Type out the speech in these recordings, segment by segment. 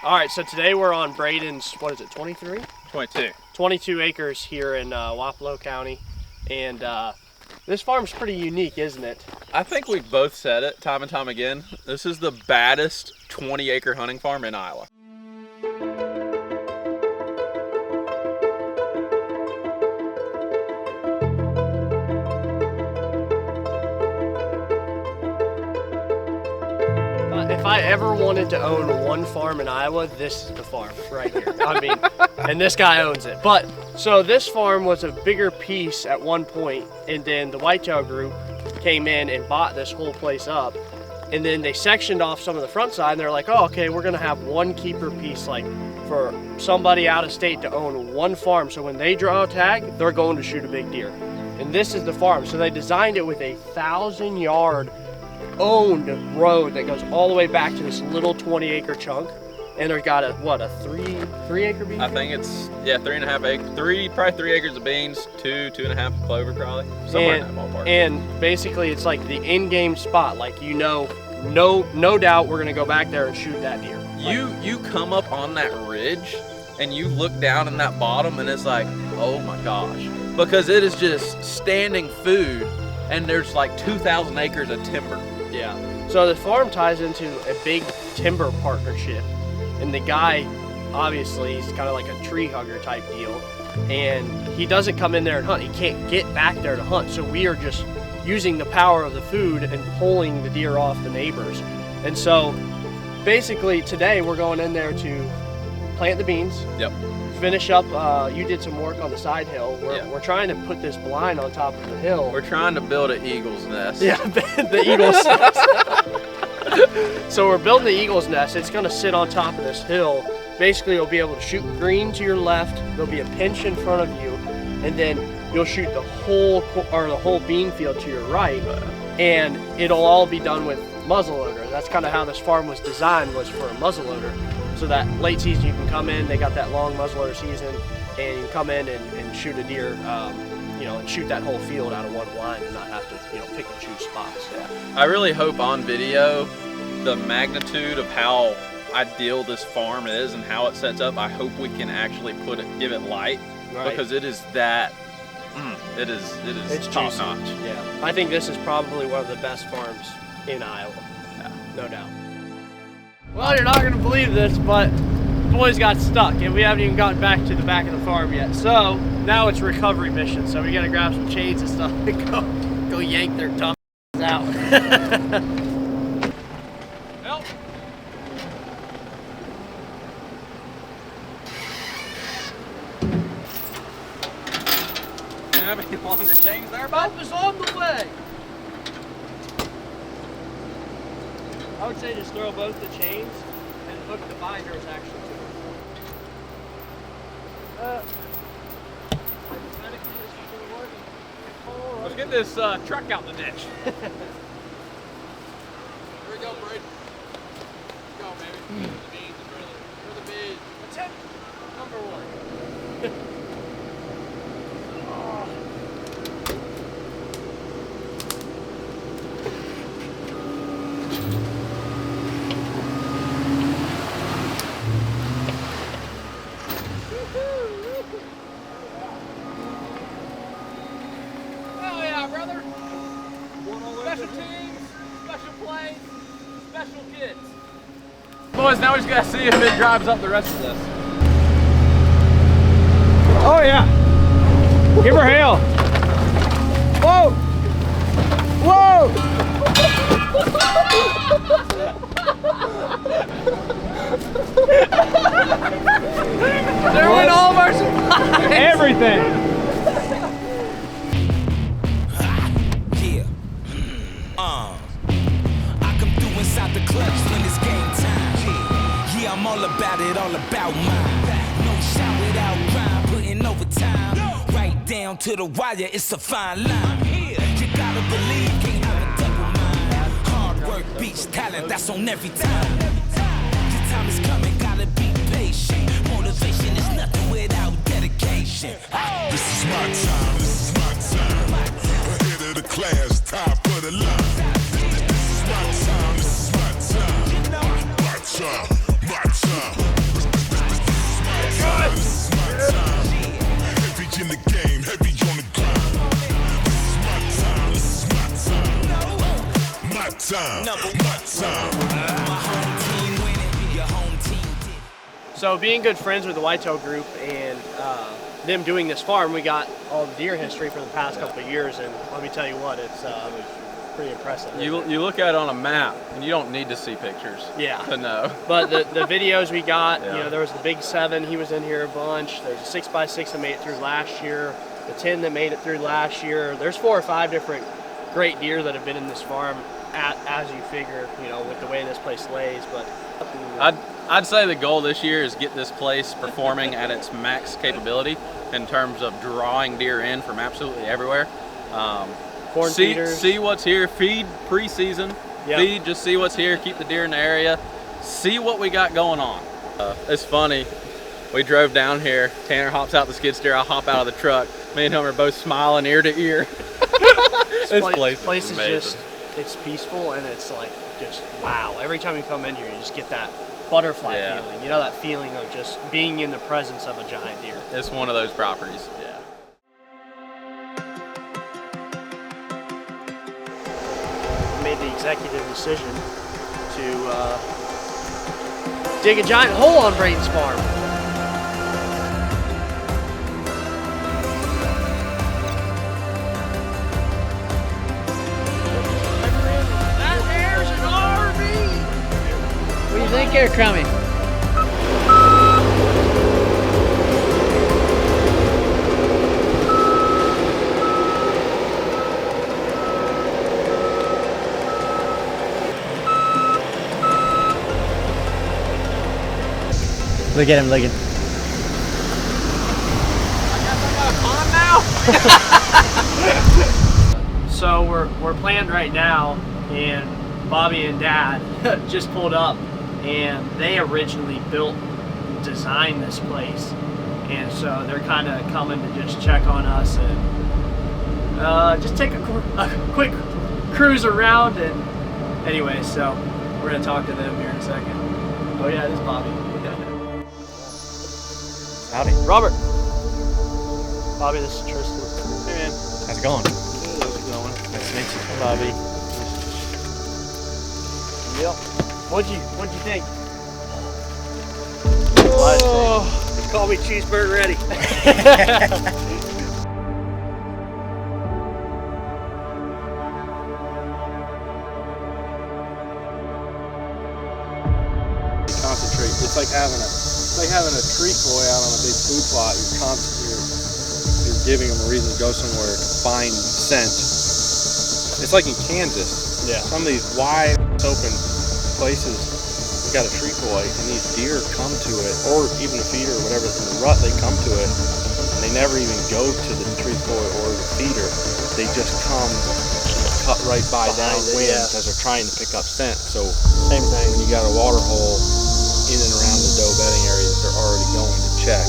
All right, so today we're on Braydon's, what is it, 23? 22. 22 acres here in Wapello County. And this farm's pretty unique, isn't it? I think we've both said it time and time again. This is the baddest 20-acre hunting farm in Iowa. If I ever wanted to own one farm in Iowa, this is the farm right here. I mean, and this guy owns it. But, so this farm was a bigger piece at one point, and then the Whitetail Group came in and bought this whole place up. And then they sectioned off some of the front side, and they're like, oh, okay, we're gonna have one keeper piece, like for somebody out of state to own one farm. So when they draw a tag, they're going to shoot a big deer. And this is the farm. So they designed it with a 1,000-yard owned road that goes all the way back to this little 20-acre chunk, and they've got a what, a three acre bean field? I think it's, yeah, 3.5 acres, probably 3 acres of beans, 2.5 clover probably, somewhere in that ballpark. And basically it's like the in-game spot, like, you know, no doubt we're gonna go back there and shoot that deer. You come up on that ridge and you look down in that bottom and it's like, oh my gosh, because it is just standing food, and there's like 2,000 acres of timber. Yeah, so the farm ties into a big timber partnership, and the guy, obviously, he's kind of like a tree hugger type deal, and he doesn't come in there and hunt. He can't get back there to hunt, so we are just using the power of the food and pulling the deer off the neighbors. And so basically today we're going in there to plant the beans. Yep. Finish up, you did some work on the side hill. We're trying to put this blind on top of the hill. We're trying to build an eagle's nest. Yeah, the eagle's nest. So we're building the eagle's nest. It's gonna sit on top of this hill. Basically, you'll be able to shoot green to your left. There'll be a pinch in front of you, and then you'll shoot the whole bean field to your right, and it'll all be done with muzzleloader. That's kind of how this farm was designed, was for a muzzleloader. So that late season you can come in, they got that long muzzleloader season, and you can come in and shoot a deer, you know, and shoot that whole field out of one blind and not have to, you know, pick and choose spots. Yeah. I really hope on video the magnitude of how ideal this farm is and how it sets up. I hope we can actually give it light, right? Because it is that, it's top notch. Yeah, I think this is probably one of the best farms in Iowa. Yeah, no doubt. Well, you're not gonna believe this, but the boys got stuck and we haven't even gotten back to the back of the farm yet. So now it's recovery mission. So we gotta grab some chains and stuff and go yank their tough out. Help! Do you have any longer chains there, bud? Help is on the way. I would say just throw both the chains and hook the binders actually to it. Let's get this truck out the ditch. Here we go, Braydon. Let's go, baby. The beans, brother. For the beans. Attempt number 1. Brother. Special teams, special plays, special kids. Boys, now we just gotta see if it drives up the rest of this. Oh yeah. Give her hail. Whoa. Whoa. There went all of our supplies. Everything. I come through inside the clutch when it's game time. Yeah, I'm all about it, all about mine. No shout without grind, putting overtime. Right down to the wire, it's a fine line. You gotta believe, can't have a double mind. Hard work beats talent, that's on every time. Your time is coming, gotta be patient. Motivation is nothing without dedication. This is my time, this is my time. Ahead of the class, time for the line. This is my time, this is my time. My time, my time. my time. Number My time. my home team winning, your home team did. So being good friends with the Whitetail Group and them doing this farm, we got all the deer history for the past couple of years, and let me tell you what, it's pretty impressive. You look at it on a map, and you don't need to see pictures. Yeah. To know. But the videos we got, Yeah. you know, there was the big 7, he was in here a bunch. There's a 6x6 that made it through last year, the 10 that made it through last year. There's 4 or 5 different great deer that have been in this farm, as you figure, you know, with the way this place lays. But I'd say the goal this year is get this place performing at its max capability in terms of drawing deer in from absolutely everywhere. corn feeders. See what's here, feed pre-season, Yep. feed, just see what's here, keep the deer in the area, see what we got going on. It's funny, we drove down here, Tanner hops out the skid steer, I hop out of the truck, me and him are both smiling ear to ear. This place is is amazing. just, it's peaceful, and it's like just wow. Every time you come in here, you just get that butterfly Yeah. feeling. You know, that feeling of just being in the presence of a giant deer. It's one of those properties. Yeah. Made the executive decision to dig a giant hole on Braydon's farm. That there's an RV. What do you think here, Crummy? Look at him looking. So we're planned right now, and Bobby and Dad just pulled up, and they originally built, designed this place, and so they're kind of coming to just check on us and just take a quick cruise around. And anyway, so we're gonna talk to them here in a second. Oh yeah, this is Bobby. Howdy. Robert. Bobby, this is Tristan. Hey man. How's it going? How's it going? Nice to meet you. Bobby. Yep. What'd you think? Oh. Call me cheeseburger ready. Concentrate. It's like having a tree koi out on a big food plot. You're giving them a reason to go somewhere to find scent. It's like in Kansas. Yeah. Some of these wide open places, you got a tree koi, and these deer come to it, or even the feeder or whatever, in the rut, they come to it, and they never even go to the tree koi or the feeder. They just come cut right by Behind it, downwind yeah. because they're trying to pick up scent. So Same thing. when you got a water hole in and around the doe bedding area, they're already going to check.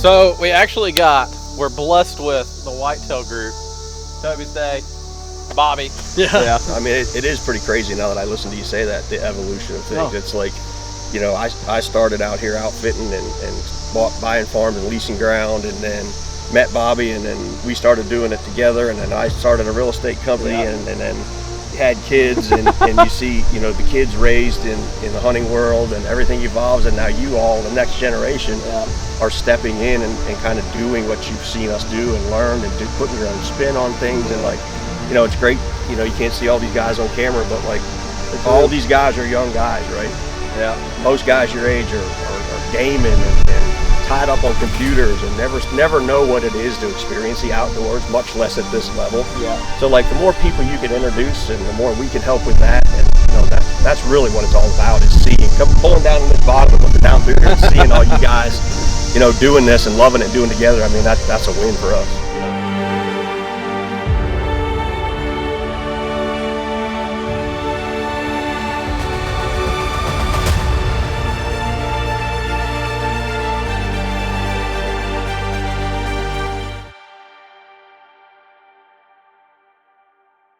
So we're blessed with the Whitetail Group, Toby Stay, Bobby. Yeah, I mean, it is pretty crazy now that I listen to you say that, the evolution of things. Oh. It's like, you know, I started out here outfitting and buying farms and leasing ground, and then met Bobby, and then we started doing it together, and then I started a real estate company, and then had kids, and you see, you know, the kids raised in the hunting world, and everything evolves, and now you all, the next generation, are stepping in and kind of doing what you've seen us do and learned, and putting your own spin on things. And like, you know, it's great, you know, you can't see all these guys on camera, but like all these guys are young guys, right? Yeah. Most guys your age are gaming and tied up on computers and never know what it is to experience the outdoors, much less at this level. Yeah. So like the more people you can introduce and the more we can help with that, and you know, that's really what it's all about, is seeing, pulling down on the bottom and looking down through here and seeing all you guys, you know, doing this and loving it, doing together. I mean, that's a win for us.